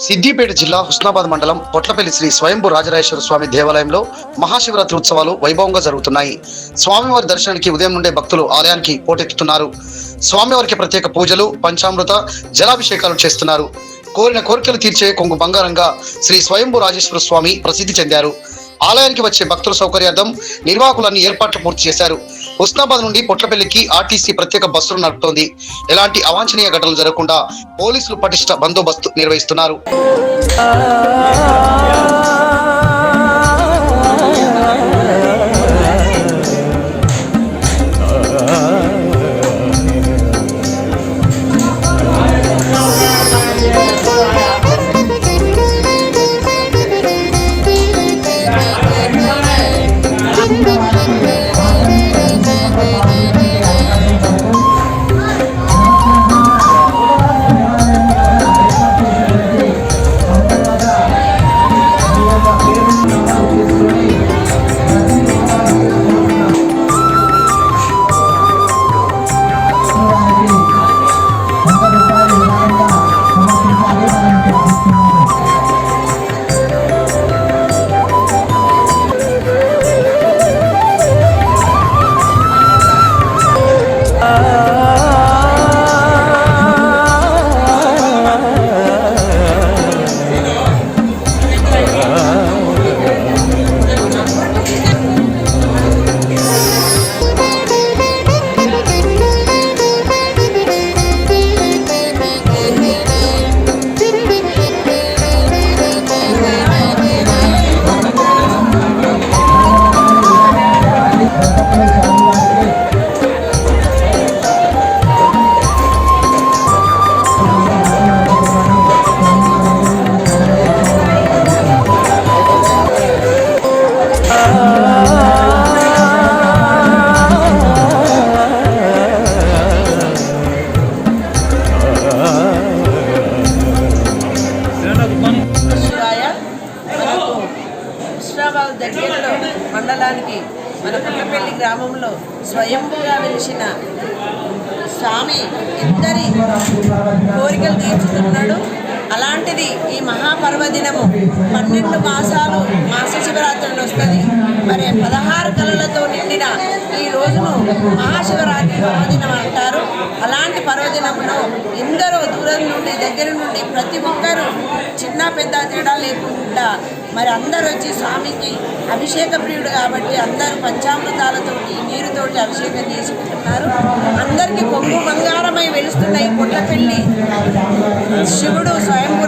సిద్దిపేట జిల్లా హుస్నాబాద్ మండలం పొట్లపల్లి శ్రీ స్వయంభూ రాజరాజేశ్వర స్వామి దేవాలయంలో మహాశివరాత్రి ఉత్సవాలు వైభవంగా జరుగుతున్నాయి. స్వామివారి దర్శనానికి ఉదయం నుండే భక్తులు ఆలయానికి పోటెత్తుతున్నారు. స్వామివారికి ప్రత్యేక పూజలు, పంచామృత, జలాభిషేకాలు చేస్తున్నారు. కోరిన కోరికలు తీర్చే కొంగు బంగారంగా శ్రీ స్వయంభూ రాజేశ్వర స్వామి ప్రసిద్ధి చెందారు. ఆలయానికి వచ్చే భక్తుల సౌకర్యార్థం నిర్వాహకులన్నీ ఏర్పాట్లు పూర్తి చేశారు. హుస్నాబాద్ నుండి పొట్లపల్లికి ఆర్టీసీ ప్రత్యేక బస్సులు నడుపుతోంది. ఎలాంటి అవాంఛనీయ ఘటనలు జరగకుండా పోలీసులు పటిష్ట బందోబస్తు నిర్వహిస్తున్నారు. దగ్గరలో మండలానికి మన పొట్లపల్లి గ్రామంలో స్వయంభూగా వెలిసిన స్వామి ఇద్దరి కోరికలు తీర్చుతున్నాడు. అలాంటిది ఈ మహాపర్వదినము 12 మాసాలు మాస శివరాత్రులు వస్తుంది. మరి 16 కళలతో నిండిన ఈ రోజును మహాశివరాత్రి పర్వదినం అంటారు. అలాంటి పర్వదినంలో ఎందరో దూరం నుండి దగ్గర నుండి ప్రతి ఒక్కరూ చిన్న పెద్ద తేడా లేకుండా మరి అందరూ వచ్చి స్వామికి అభిషేక ప్రియుడు కాబట్టి అందరూ పంచామృతాలతోటి నీరుతోటి అభిషేకం చేసుకుంటున్నారు. అందరికీ కొంగు బంగారమై వెలుస్తున్న ఈ పొట్లపల్లి శివుడు స్వయంభూ